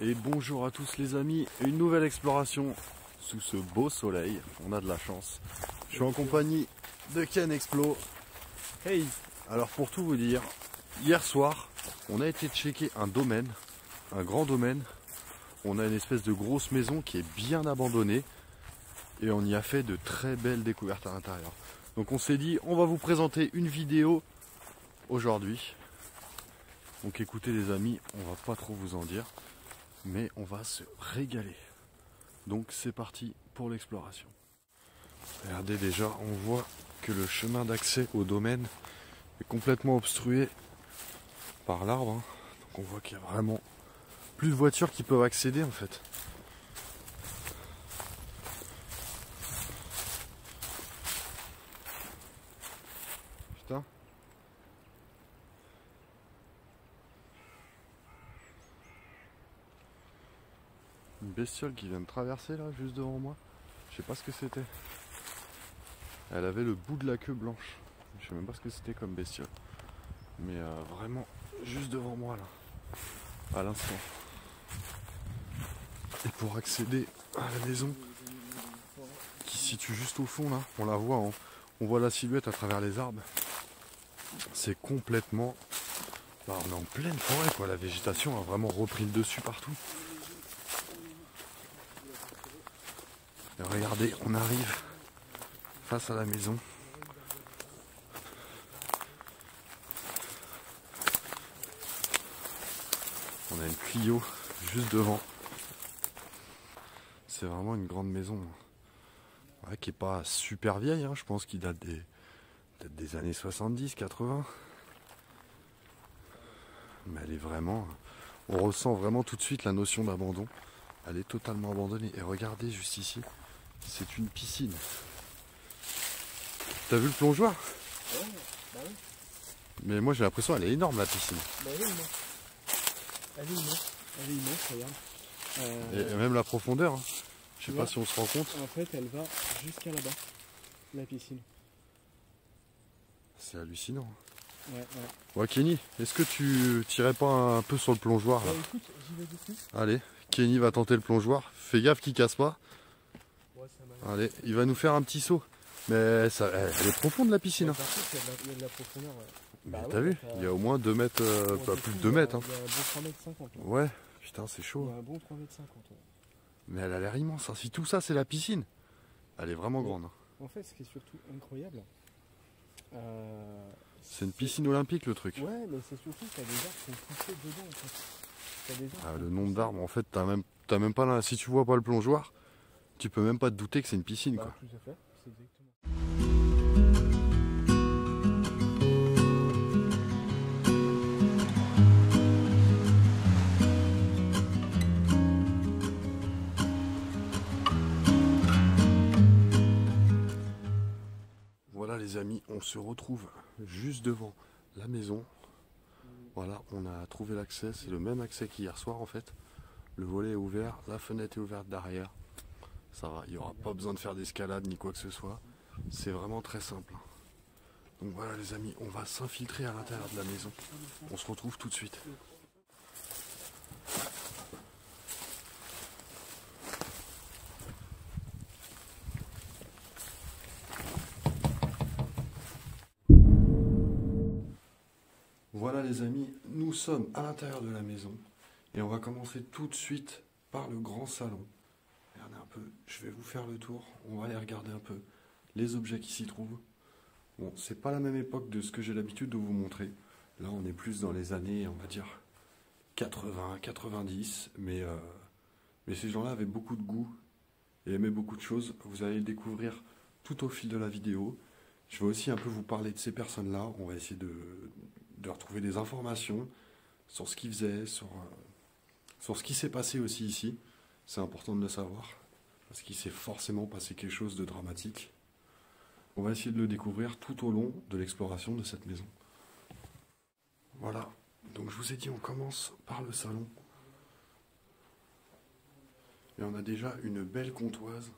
Et bonjour à tous les amis, une nouvelle exploration sous ce beau soleil, on a de la chance. Je suis en compagnie de Ken Explo. Hey. Alors pour tout vous dire, hier soir, on a été checker un domaine, un grand domaine. On a une espèce de grosse maison qui est bien abandonnée et on y a fait de très belles découvertes à l'intérieur. Donc on s'est dit, on va vous présenter une vidéo aujourd'hui. Donc écoutez les amis, on va pas trop vous en dire, mais on va se régaler. Donc c'est parti pour l'exploration. Regardez déjà, on voit que le chemin d'accès au domaine est complètement obstrué par l'arbre. Donc on voit qu'il y a vraiment plus de voitures qui peuvent accéder en fait. Putain. Une bestiole qui vient de traverser là, juste devant moi. Je sais pas ce que c'était. Elle avait le bout de la queue blanche. Je sais même pas ce que c'était comme bestiole. Mais vraiment juste devant moi là. À l'instant. Et pour accéder à la maison qui se situe juste au fond là, on la voit, on voit la silhouette à travers les arbres. C'est complètement... on est en pleine forêt quoi, la végétation a vraiment repris le dessus partout. Et regardez, on arrive face à la maison. On a une Clio juste devant. C'est vraiment une grande maison. Ouais, qui n'est pas super vieille, hein. Je pense qu'il date des années 70, 80. Mais elle est vraiment... On ressent vraiment tout de suite la notion d'abandon. Elle est totalement abandonnée. Et regardez juste ici, c'est une piscine. T'as vu le plongeoir? Ouais, bah oui. Mais moi j'ai l'impression qu'elle est énorme la piscine. Bah oui, non. Elle est immense. Elle est immense, regarde. Et même la profondeur, hein. Je sais pas si on se rend compte. En fait, elle va jusqu'à là-bas, la piscine. C'est hallucinant. Ouais, ouais. Ouais, Kenny, est-ce que tu tirais pas un peu sur le plongeoir là? Écoute, j'y vais dessus. Allez, Kenny va tenter le plongeoir. Fais gaffe qu'il casse pas. Ouais, ça Allez, il va nous faire un petit saut. Mais ça, elle est profonde la piscine. ouais, par contre, il y a de la profondeur. Ouais. Mais bah t'as vu, il y a au moins 2 mètres, pas plus de 2 mètres. Hein. Il y a un bon 3 mètres 50. Ouais, putain, c'est chaud. Il y a un bon 3 mètres 50. Ouais. Mais elle a l'air immense. Hein. Si tout ça, c'est la piscine, elle est vraiment grande. Hein. En fait, ce qui est surtout incroyable, c'est une piscine olympique le truc. Ouais, mais c'est surtout qu'il y a des arbres qui sont poussés dedans. En fait. Le nombre d'arbres, en fait, t'as même pas là. Si tu vois pas le plongeoir, tu peux même pas te douter que c'est une piscine, quoi. Tout à fait, c'est exactement. Voilà les amis, on se retrouve juste devant la maison. Voilà, on a trouvé l'accès, c'est le même accès qu'hier soir en fait. Le volet est ouvert, la fenêtre est ouverte derrière. Ça va, il n'y aura pas besoin de faire d'escalade ni quoi que ce soit. C'est vraiment très simple. Donc voilà les amis, on va s'infiltrer à l'intérieur de la maison. On se retrouve tout de suite. Voilà les amis, nous sommes à l'intérieur de la maison et on va commencer tout de suite par le grand salon. Regardez un peu, je vais vous faire le tour, on va aller regarder un peu les objets qui s'y trouvent. Bon, c'est pas la même époque de ce que j'ai l'habitude de vous montrer. Là, on est plus dans les années, on va dire, 80, 90, mais ces gens-là avaient beaucoup de goût et aimaient beaucoup de choses. Vous allez le découvrir tout au fil de la vidéo. Je vais aussi un peu vous parler de ces personnes-là. On va essayer de retrouver des informations sur ce qu'ils faisaient, sur ce qui s'est passé aussi ici. C'est important de le savoir, parce qu'il s'est forcément passé quelque chose de dramatique. On va essayer de le découvrir tout au long de l'exploration de cette maison. Voilà, donc je vous ai dit, on commence par le salon. Et on a déjà une belle comptoise.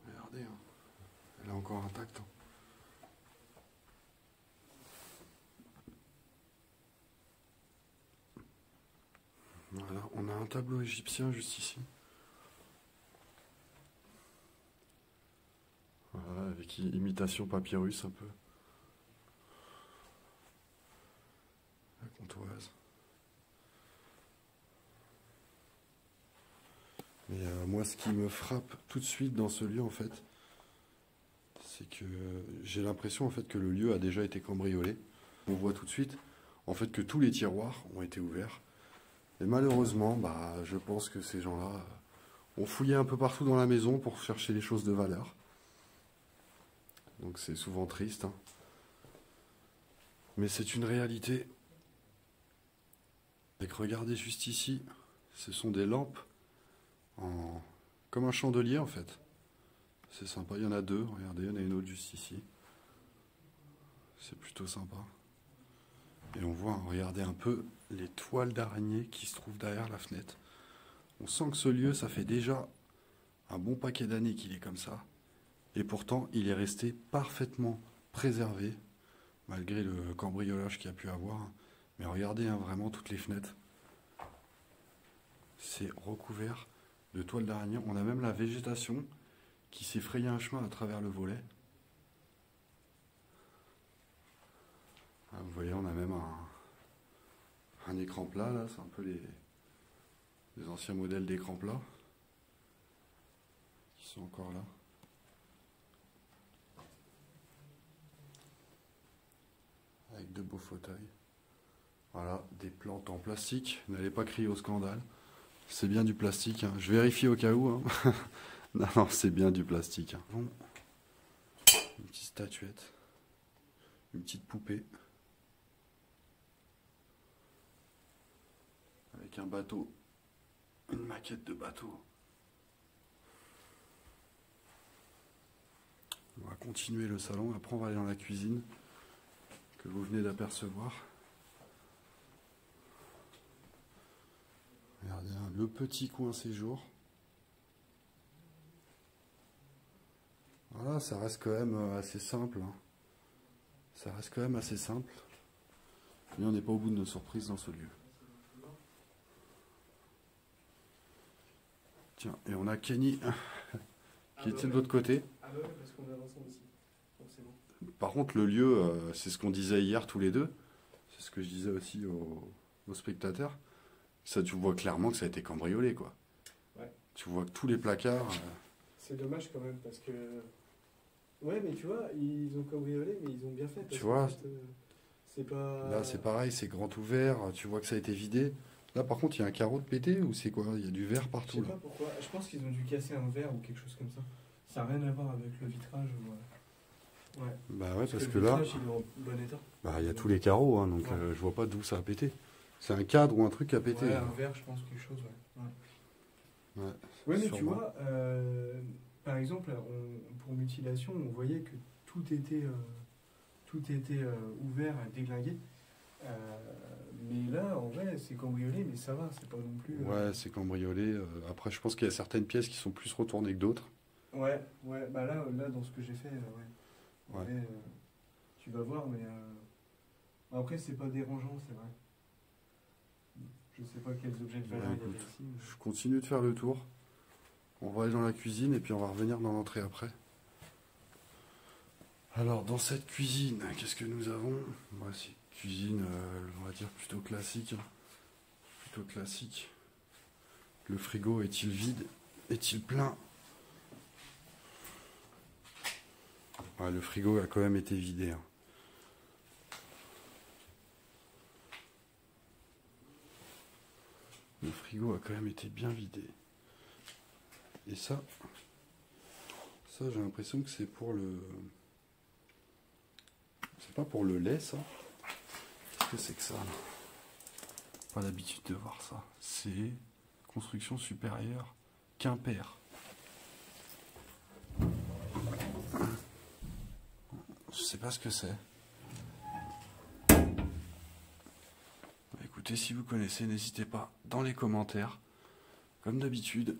Regardez, hein. Elle est encore intacte. Hein. Voilà, on a un tableau égyptien juste ici. Voilà, avec imitation papyrus un peu. La comptoise. Mais moi, ce qui me frappe tout de suite dans ce lieu, en fait, c'est que j'ai l'impression en fait que le lieu a déjà été cambriolé. On voit tout de suite en fait que tous les tiroirs ont été ouverts. Et malheureusement, bah, je pense que ces gens-là ont fouillé un peu partout dans la maison pour chercher les choses de valeur. Donc c'est souvent triste, hein. Mais c'est une réalité. Et que regardez juste ici, ce sont des lampes comme un chandelier en fait. C'est sympa, il y en a deux, regardez, il y en a une autre juste ici. C'est plutôt sympa. Et on voit, regardez un peu les toiles d'araignée qui se trouvent derrière la fenêtre. On sent que ce lieu, ça fait déjà un bon paquet d'années qu'il est comme ça. Et pourtant, il est resté parfaitement préservé, malgré le cambriolage qu'il y a pu avoir. Mais regardez, hein, vraiment toutes les fenêtres. C'est recouvert de toiles d'araignée. On a même la végétation qui s'est frayé un chemin à travers le volet. Ah, vous voyez, on a même un écran plat, là. C'est un peu les anciens modèles d'écran plat qui sont encore là. Avec de beaux fauteuils. Voilà, des plantes en plastique. N'allez pas crier au scandale. C'est bien du plastique, hein. Je vérifie au cas où, hein. Non, non, c'est bien du plastique, hein. Bon. Une petite statuette. Une petite poupée. Avec un bateau. Une maquette de bateau. On va continuer le salon. Après, on va aller dans la cuisine que vous venez d'apercevoir. Regardez, hein, le petit coin séjour. Voilà, ça reste quand même assez simple, hein. Ça reste quand même assez simple. Mais on n'est pas au bout de nos surprises dans ce lieu. Tiens, et on a Kenny qui était de l'autre côté. Ah bah ouais, parce qu'on est ensemble aussi, forcément. Par contre, le lieu, c'est ce qu'on disait hier tous les deux. C'est ce que je disais aussi aux spectateurs. Ça, tu vois clairement que ça a été cambriolé, quoi. Ouais. Tu vois que tous les placards... C'est dommage quand même, parce que... Ouais, mais tu vois, ils ont cambriolé, mais ils ont bien fait. Tu vois, c'est pas... là, c'est pareil, c'est grand ouvert. Tu vois que ça a été vidé. Là, par contre, il y a un carreau de pété ou c'est quoi? Il y a du verre Je partout, sais là. pas pourquoi. Je pense qu'ils ont dû casser un verre ou quelque chose comme ça. Ça n'a rien à voir avec le vitrage. Ouais. Bah ouais, parce Le que là, vitrage, il est en bon état. bah, il y a tous les carreaux, hein, donc Ouais. je vois pas d'où ça a pété. C'est un cadre ou un truc qui a pété. Ouais, Là. un verre, je pense, quelque chose, ouais. Ouais, Ouais, mais tu sûrement. vois, par exemple, pour mutilation, on voyait que tout était ouvert, déglingué. Mais là, en vrai, c'est cambriolé, mais ça va, c'est pas non plus... Ouais, c'est cambriolé. Après, je pense qu'il y a certaines pièces qui sont plus retournées que d'autres. Ouais, bah là, dans ce que j'ai fait, ouais. Ouais. Mais, tu vas voir, mais... Après, c'est pas dérangeant, c'est vrai. Je sais pas quels objets de valeur Ouais, il y avait écoute, ici. je continue de faire le tour. On va aller dans la cuisine et puis on va revenir dans l'entrée après. Alors, dans cette cuisine, qu'est-ce que nous avons? Voici, cuisine, on va dire plutôt classique. Hein. Plutôt classique. Le frigo est-il vide? Est-il plein? Ouais, le frigo a quand même été vidé. Hein. Le frigo a quand même été bien vidé. Et ça j'ai l'impression que c'est pour le... C'est pas pour le lait, ça? Qu'est-ce que c'est que ça, là? Pas l'habitude de voir ça. C'est construction supérieure Quimper. Je sais pas ce que c'est. Écoutez, si vous connaissez, n'hésitez pas dans les commentaires, comme d'habitude.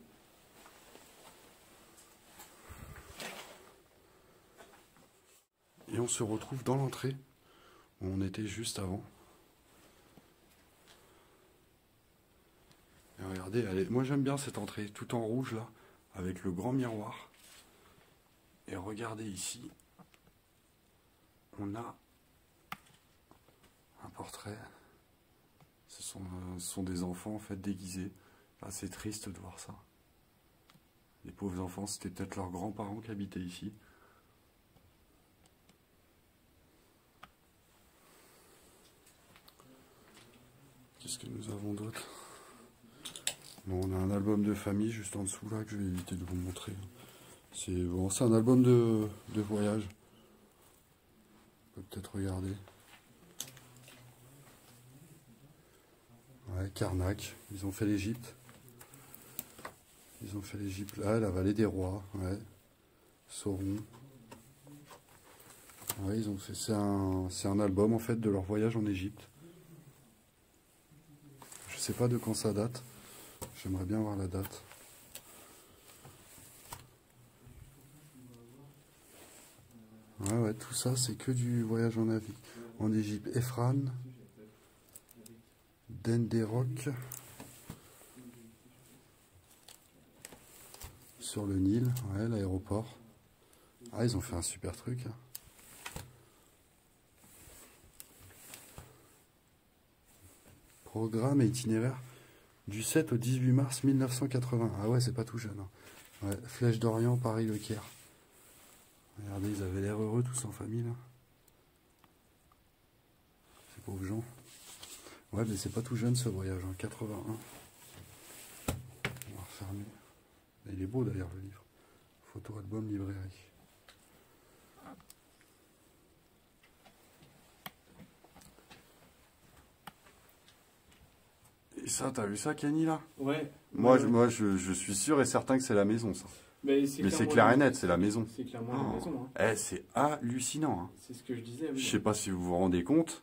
Et on se retrouve dans l'entrée, où on était juste avant. Regardez, moi j'aime bien cette entrée, tout en rouge là, avec le grand miroir. Et regardez ici, on a un portrait. Ce sont des enfants en fait déguisés. Ah, c'est triste de voir ça. Les pauvres enfants, c'était peut-être leurs grands-parents qui habitaient ici. Qu'est-ce que nous avons d'autre? Bon, on a un album de famille juste en dessous là que je vais éviter de vous montrer. C'est bon, c'est un album de voyage. On peut peut-être regarder. Ouais, Karnak, ils ont fait l'Égypte. Ils ont fait l'Égypte là, la vallée des rois, ouais. Sauron. Ouais, ils ont fait. C'est un album en fait de leur voyage en Égypte. Je sais pas de quand ça date. J'aimerais bien voir la date. Ouais, tout ça c'est que du voyage en avion. En Égypte, Efran, Denderok, sur le Nil, ouais, l'aéroport. Ah, ils ont fait un super truc. Programme et itinéraire du 7 au 18 mars 1980. Ah ouais, c'est pas tout jeune. Hein. Ouais, Flèche d'Orient, Paris-Le Caire. Regardez, ils avaient l'air heureux tous en famille là. Ces pauvres gens. Ouais, mais c'est pas tout jeune ce voyage, hein. 81. On va refermer. Il est beau d'ailleurs le livre. Photo album librairie. Et ça, t'as vu ça, Kenny, là? Ouais. Moi, je suis sûr et certain que c'est la maison, ça. Mais c'est clair et net, c'est la maison. C'est clairement la maison. Hein. C'est hallucinant. Hein. C'est ce que je disais. Oui. Je sais pas si vous vous rendez compte.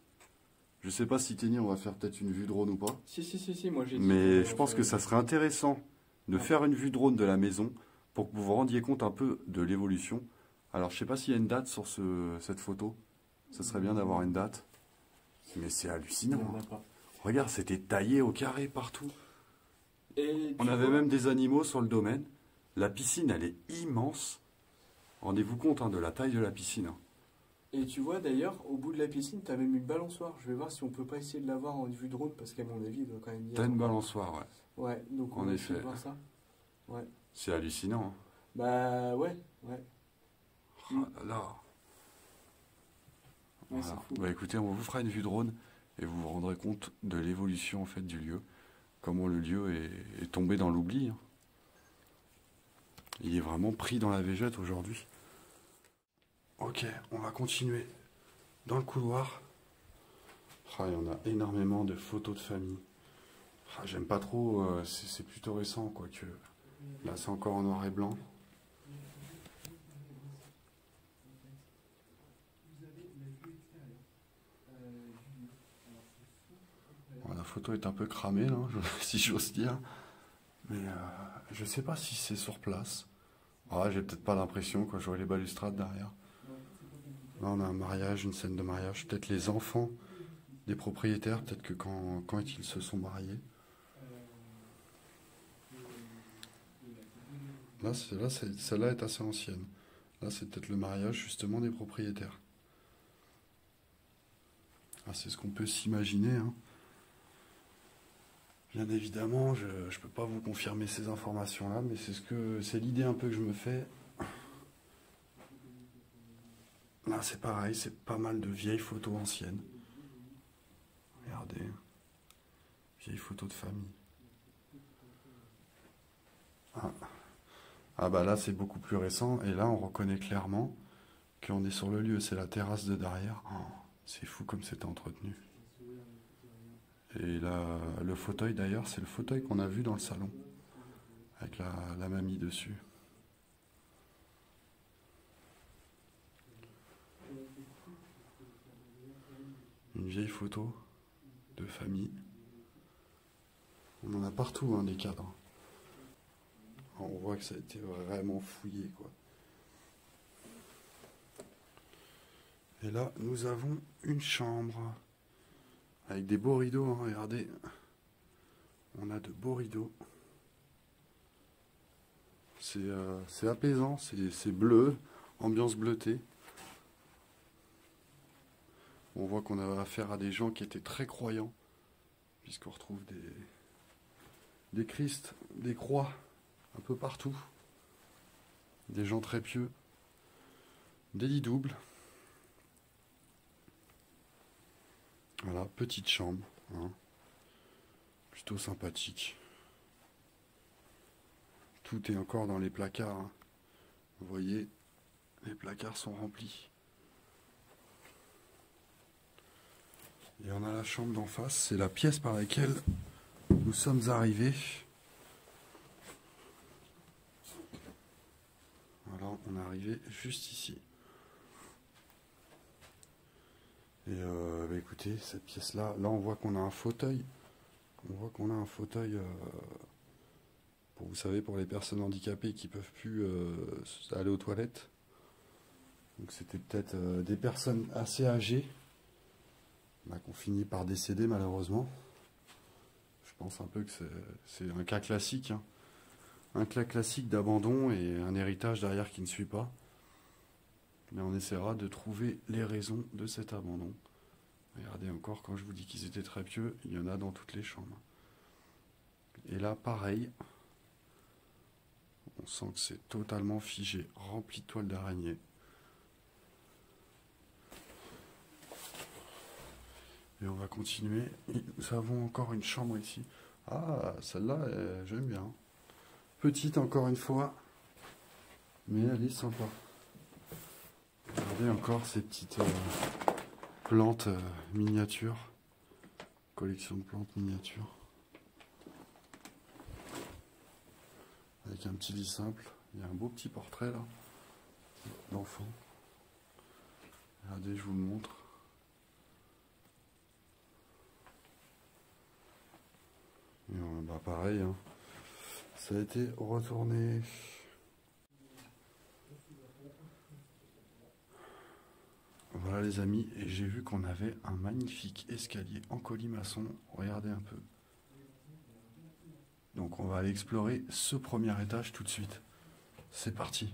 Je sais pas si, Kenny, on va faire peut-être une vue drone ou pas. Si, moi j'ai dit. Mais je pense que ça serait intéressant de faire une vue drone de la maison pour que vous vous rendiez compte un peu de l'évolution. Alors, je sais pas s'il y a une date sur cette photo. Ça serait bien d'avoir une date. Mais c'est hallucinant. Il y en a pas. Regarde, c'était taillé au carré partout. Et on avait même des animaux sur le domaine. La piscine, elle est immense. Rendez-vous compte hein, de la taille de la piscine. Hein. Et tu vois d'ailleurs, au bout de la piscine, tu as même une balançoire. Je vais voir si on peut pas essayer de l'avoir en vue drone, parce qu'à mon avis, il doit quand même y T'as une balançoire, ouais. Ouais, donc on en va effet. essayer de voir ça. Ouais. C'est hallucinant. Hein. Bah ouais. Oh là là. Ouais, Voilà. c'est fou. Bah écoutez, on vous fera une vue drone et vous vous rendrez compte de l'évolution en fait du lieu. Comment le lieu est tombé dans l'oubli. Hein. Il est vraiment pris dans la végète aujourd'hui. Ok, on va continuer dans le couloir. Ah, il y en a énormément de photos de famille. Ah, j'aime pas trop, c'est plutôt récent, quoique. Là, c'est encore en noir et blanc. Bon, la photo est un peu cramée, là, si j'ose dire. Mais je sais pas si c'est sur place. Ah, j'ai peut-être pas l'impression quand je vois les balustrades derrière. Là, on a un mariage, une scène de mariage. Peut-être les enfants des propriétaires, peut-être que quand ils se sont mariés. Là, celle-là est assez ancienne. Là, c'est peut-être le mariage justement des propriétaires. Ah, c'est ce qu'on peut s'imaginer. Hein. Bien évidemment, je ne peux pas vous confirmer ces informations-là, mais c'est l'idée un peu que je me fais. Là, c'est pareil, c'est pas mal de vieilles photos anciennes. Regardez, vieilles photos de famille. Ah bah là, c'est beaucoup plus récent, et là, on reconnaît clairement qu'on est sur le lieu. C'est la terrasse de derrière. Oh, c'est fou comme c'est entretenu. Et là, le fauteuil d'ailleurs, c'est le fauteuil qu'on a vu dans le salon, avec la mamie dessus. Une vieille photo de famille. On en a partout, hein, des cadres. On voit que ça a été vraiment fouillé, quoi. Et là, nous avons une chambre. Avec des beaux rideaux, hein, regardez. On a de beaux rideaux. C'est apaisant, c'est bleu, ambiance bleutée. On voit qu'on a affaire à des gens qui étaient très croyants, puisqu'on retrouve des Christ, des croix, un peu partout. Des gens très pieux. Des lits doubles. Voilà, petite chambre. Hein. Plutôt sympathique. Tout est encore dans les placards. Hein. Vous voyez, les placards sont remplis. Et on a la chambre d'en face. C'est la pièce par laquelle nous sommes arrivés. Voilà, on est arrivé juste ici. Et bah écoutez, cette pièce-là, là on voit qu'on a un fauteuil. On voit qu'on a un fauteuil pour, vous savez, pour les personnes handicapées qui peuvent plus aller aux toilettes. Donc c'était peut-être des personnes assez âgées bah, qu'on finit par décéder malheureusement. Je pense un peu que c'est un cas classique. Hein. Un cas classique d'abandon et un héritage derrière qui ne suit pas. Mais on essaiera de trouver les raisons de cet abandon. Regardez encore, quand je vous dis qu'ils étaient très pieux, il y en a dans toutes les chambres. Et là, pareil, on sent que c'est totalement figé, rempli de toiles d'araignée. Et on va continuer. Et nous avons encore une chambre ici. Ah, celle-là, j'aime bien. Petite encore une fois, mais elle est sympa. Regardez encore ces petites plantes miniatures. Collection de plantes miniatures. Avec un petit lit simple. Il y a un beau petit portrait là, d'enfant. Regardez, je vous le montre. Et bah pareil, hein. Ça a été retourné. Voilà les amis, et j'ai vu qu'on avait un magnifique escalier en colimaçon. Regardez un peu. Donc on va aller explorer ce premier étage tout de suite. C'est parti.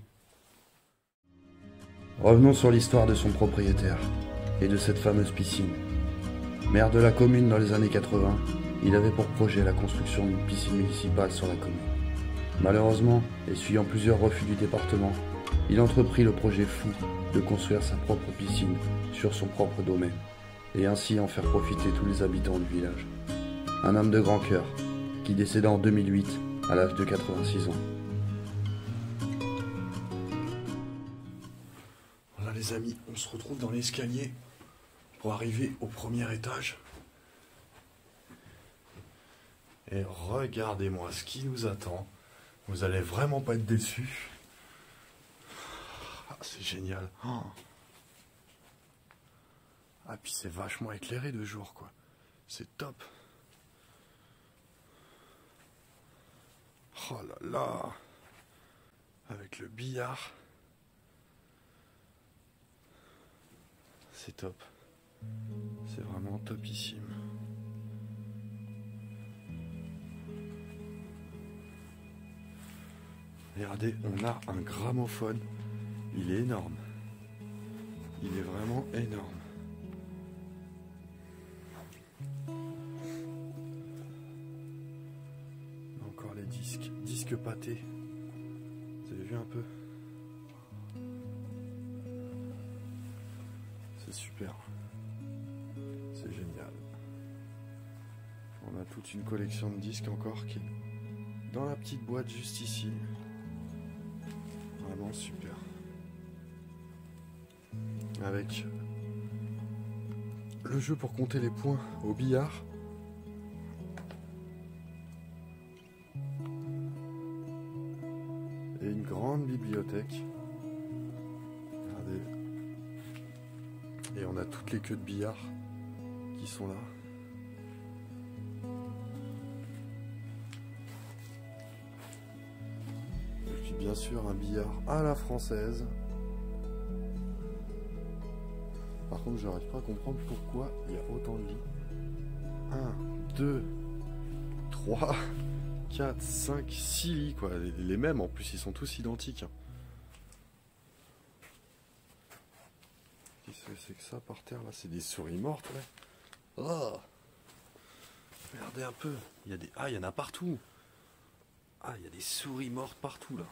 Revenons sur l'histoire de son propriétaire et de cette fameuse piscine. Maire de la commune dans les années 80, il avait pour projet la construction d'une piscine municipale sur la commune. Malheureusement, essuyant plusieurs refus du département, il entreprit le projet fou de construire sa propre piscine sur son propre domaine et ainsi en faire profiter tous les habitants du village. Un homme de grand cœur qui décéda en 2008 à l'âge de 86 ans. Voilà les amis, on se retrouve dans l'escalier pour arriver au premier étage. Et regardez-moi ce qui nous attend. Vous allez vraiment pas être déçus. Ah, c'est génial. Oh. Ah, puis c'est vachement éclairé de jour, quoi. C'est top. Oh là là. Avec le billard. C'est top. C'est vraiment topissime. Regardez, on a un gramophone. Il est énorme. Il est vraiment énorme. Encore les disques. Disques pâtés. Vous avez vu un peu? C'est super. C'est génial. On a toute une collection de disques encore qui est dans la petite boîte juste ici. Vraiment super. Avec le jeu pour compter les points au billard. Et une grande bibliothèque. Regardez. Et on a toutes les queues de billard qui sont là. Et puis bien sûr un billard à la française. Par contre, je n'arrive pas à comprendre pourquoi il y a autant de lits. 1, 2, 3, 4, 5, 6 lits, quoi. Les mêmes, en plus, ils sont tous identiques. Qu'est-ce que c'est que ça par terre, là? C'est des souris mortes, ouais. Oh! Regardez un peu. Il y a des... Ah, il y en a partout. Ah, il y a des souris mortes partout, là.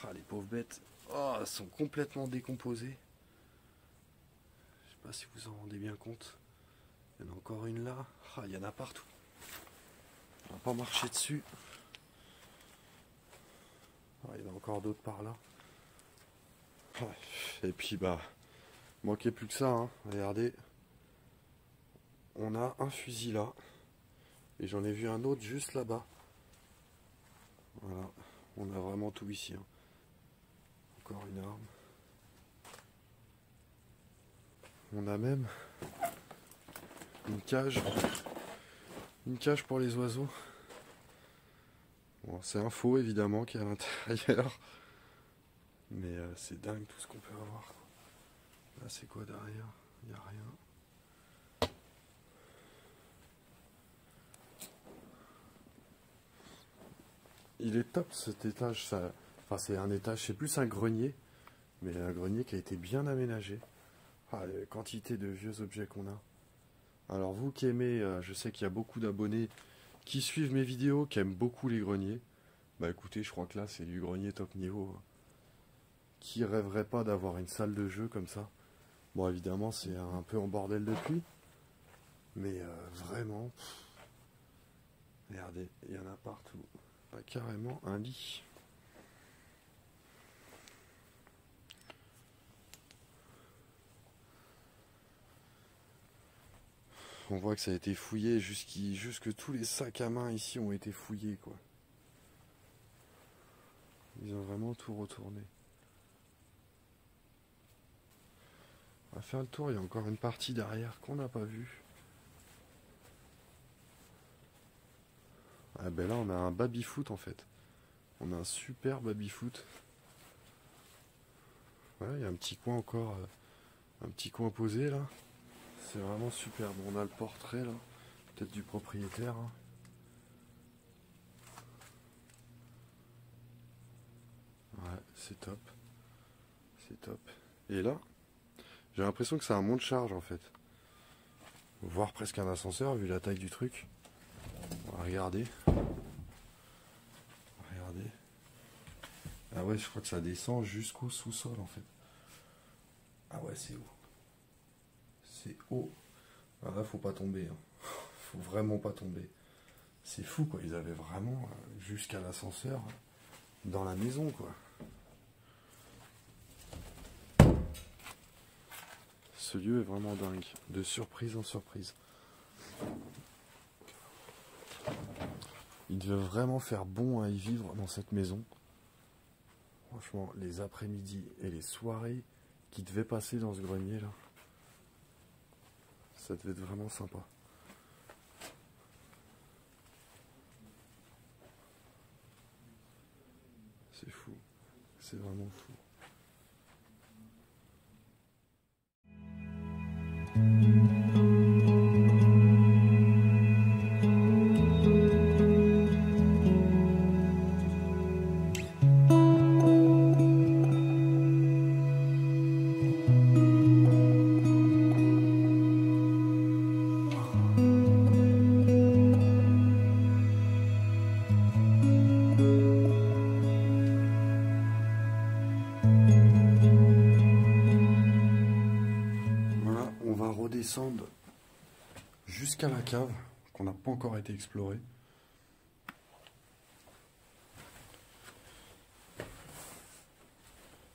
Ah, les pauvres bêtes. Oh, elles sont complètement décomposées. Je sais pas si vous en rendez bien compte. Il y en a encore une là. Ah, il y en a partout. On va pas marcher dessus. Ah, il y en a encore d'autres par là. Ouais. Et puis bah, manquait plus que ça, hein. Regardez. On a un fusil là. Et j'en ai vu un autre juste là-bas. Voilà. On a vraiment tout ici, hein. Encore une arme. On a même une cage. Une cage pour les oiseaux. Bon, c'est un faux évidemment qui est à l'intérieur. Mais c'est dingue tout ce qu'on peut avoir. Là c'est quoi derrière? Il n'y a rien. Il est top cet étage. Ça... Enfin c'est un étage, c'est plus un grenier. Mais un grenier qui a été bien aménagé. Ah, la quantité de vieux objets qu'on a. Alors vous qui aimez, je sais qu'il y a beaucoup d'abonnés qui suivent mes vidéos, qui aiment beaucoup les greniers. Bah écoutez, je crois que là c'est du grenier top niveau. Qui rêverait pas d'avoir une salle de jeu comme ça? Bon évidemment c'est un peu en bordel depuis. Mais vraiment, regardez, il y en a partout. Bah, carrément un lit. On voit que ça a été fouillé, jusque tous les sacs à main ici ont été fouillés, quoi. Ils ont vraiment tout retourné. On va faire le tour, il y a encore une partie derrière qu'on n'a pas vue. Ah ben là on a un baby-foot en fait. On a un super baby-foot. Voilà, il y a un petit coin encore, un petit coin posé là. C'est vraiment super. Bon, on a le portrait là, peut-être du propriétaire. Hein. Ouais, c'est top. C'est top. Et là, j'ai l'impression que c'est un monte-charge en fait. Voire presque un ascenseur vu la taille du truc. On va regarder. Regardez. Ah ouais, je crois que ça descend jusqu'au sous-sol en fait. Ah ouais, c'est haut. C'est haut. Ah là, faut pas tomber. Hein. Faut vraiment pas tomber. C'est fou quoi. Ils avaient vraiment jusqu'à l'ascenseur dans la maison quoi. Ce lieu est vraiment dingue. De surprise en surprise. Il devait vraiment faire bon à y vivre dans cette maison. Franchement, les après-midi et les soirées qui devaient passer dans ce grenier là. Ça devait être vraiment sympa. C'est fou. C'est vraiment fou. Descendre jusqu'à la cave qu'on n'a pas encore été explorée.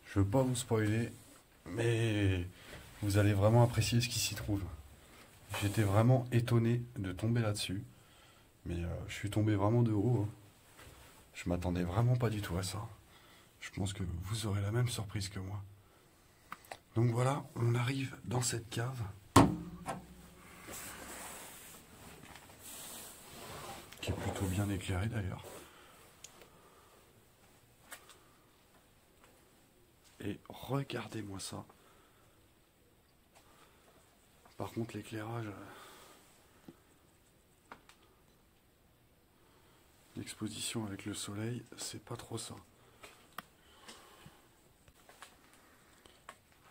Je veux pas vous spoiler, mais vous allez vraiment apprécier ce qui s'y trouve. J'étais vraiment étonné de tomber là-dessus, mais je suis tombé vraiment de haut. Hein. Je m'attendais vraiment pas du tout à ça. Je pense que vous aurez la même surprise que moi. Donc voilà, on arrive dans cette cave. Qui est plutôt bien éclairé d'ailleurs. Et regardez-moi ça. Par contre l'éclairage l'exposition avec le soleil, c'est pas trop ça.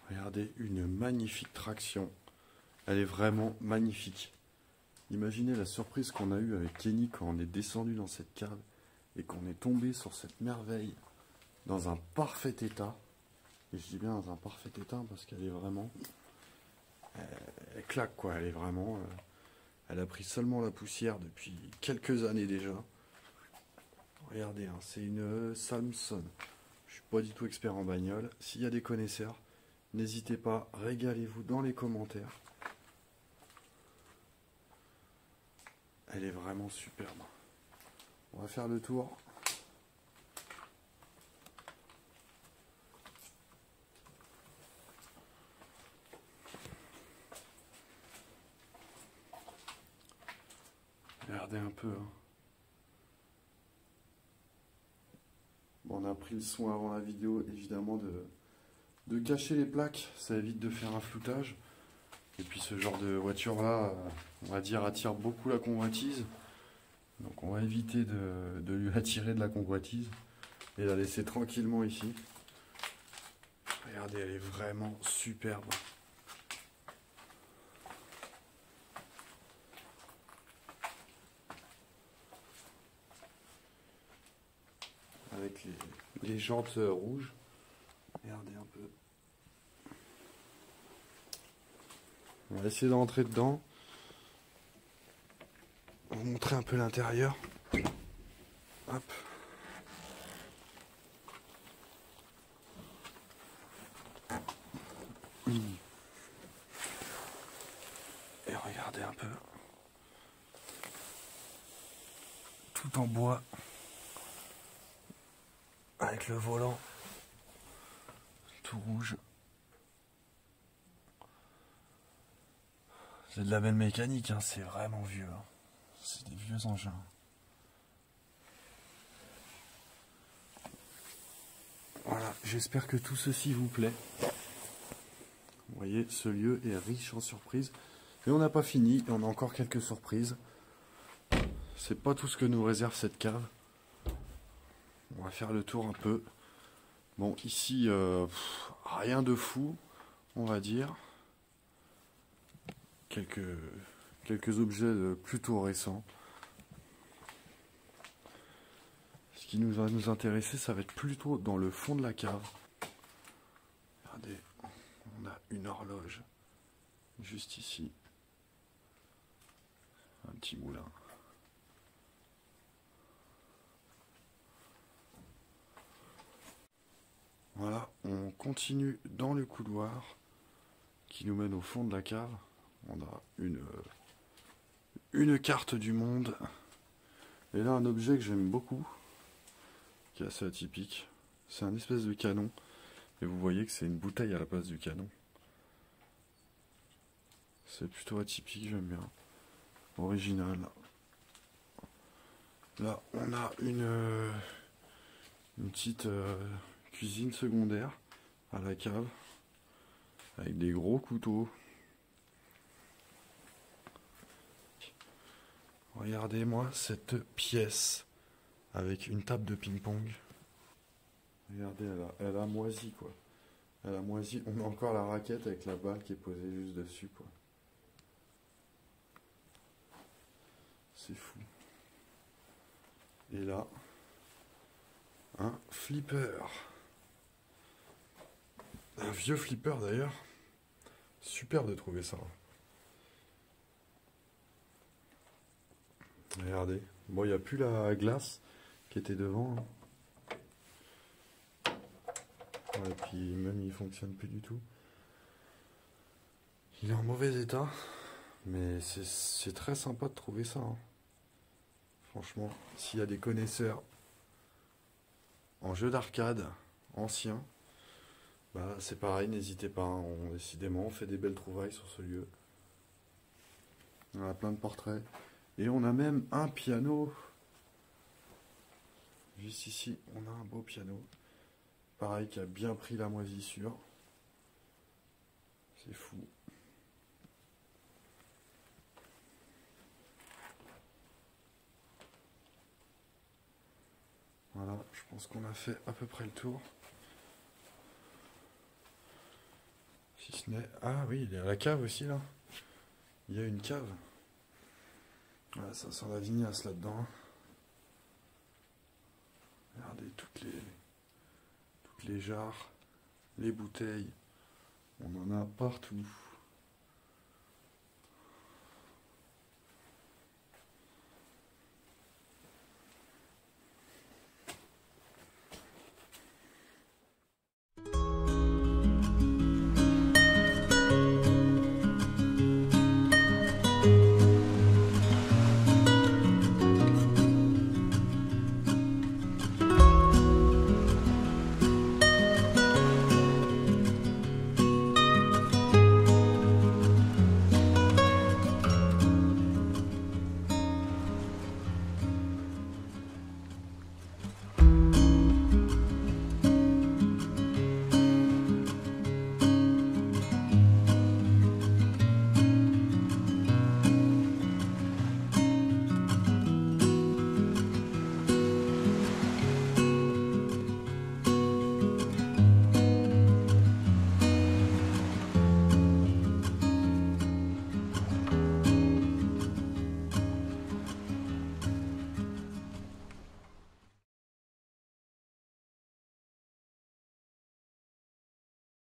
Regardez, une magnifique traction. Elle est vraiment magnifique. Imaginez la surprise qu'on a eue avec Kenny quand on est descendu dans cette cave et qu'on est tombé sur cette merveille dans un parfait état. Et je dis bien dans un parfait état parce qu'elle est vraiment... Elle claque quoi, elle est vraiment... elle a pris seulement la poussière depuis quelques années déjà. Regardez, hein, c'est une Samson. Je suis pas du tout expert en bagnole. S'il y a des connaisseurs, n'hésitez pas, régalez-vous dans les commentaires. Elle est vraiment superbe. On va faire le tour. Regardez un peu. Hein. Bon, on a pris le soin avant la vidéo, évidemment, de cacher les plaques. Ça évite de faire un floutage. Et puis ce genre de voiture-là, on va dire, attire beaucoup la convoitise. Donc on va éviter de lui attirer de la convoitise et la laisser tranquillement ici. Regardez, elle est vraiment superbe. Avec les jantes rouges. Regardez un peu. On va essayer d'entrer dedans. On va montrer un peu l'intérieur. Hop. Et regardez un peu. Tout en bois. Avec le volant. Tout rouge. C'est de la belle mécanique, hein, c'est vraiment vieux. Hein. C'est des vieux engins. Voilà, j'espère que tout ceci vous plaît. Vous voyez, ce lieu est riche en surprises. Et on n'a pas fini, on a encore quelques surprises. C'est pas tout ce que nous réserve cette cave. On va faire le tour un peu. Bon, ici, rien de fou, on va dire. Quelques objets plutôt récents. Ce qui va nous intéresser, ça va être plutôt dans le fond de la cave. Regardez, on a une horloge juste ici. Un petit moulin. Voilà, on continue dans le couloir qui nous mène au fond de la cave. On a une carte du monde. Et là, un objet que j'aime beaucoup, qui est assez atypique. C'est un espèce de canon. Et vous voyez que c'est une bouteille à la place du canon. C'est plutôt atypique, j'aime bien. Original. Là, on a une petite cuisine secondaire à la cave. Avec des gros couteaux. Regardez-moi cette pièce avec une table de ping-pong. Regardez, elle a moisi quoi. Elle a moisi. On a encore la raquette avec la balle qui est posée juste dessus quoi. C'est fou. Et là, un flipper. Un vieux flipper d'ailleurs. Super de trouver ça. Regardez. Bon, il n'y a plus la glace qui était devant. Hein. Et puis même il fonctionne plus du tout. Il est en mauvais état. Mais c'est très sympa de trouver ça. Hein. Franchement, s'il y a des connaisseurs en jeu d'arcade anciens, bah c'est pareil, n'hésitez pas. Hein. Décidément, on fait des belles trouvailles sur ce lieu. On a plein de portraits. Et on a même un piano. Juste ici, on a un beau piano. Pareil, qui a bien pris la moisissure. C'est fou. pense qu'on a fait à peu près le tour. Si ce n'est... Ah oui, il y a la cave aussi là. Il y a une cave. Voilà, ça sent la vignasse là-dedans. Regardez toutes les jarres, les bouteilles. On en a partout.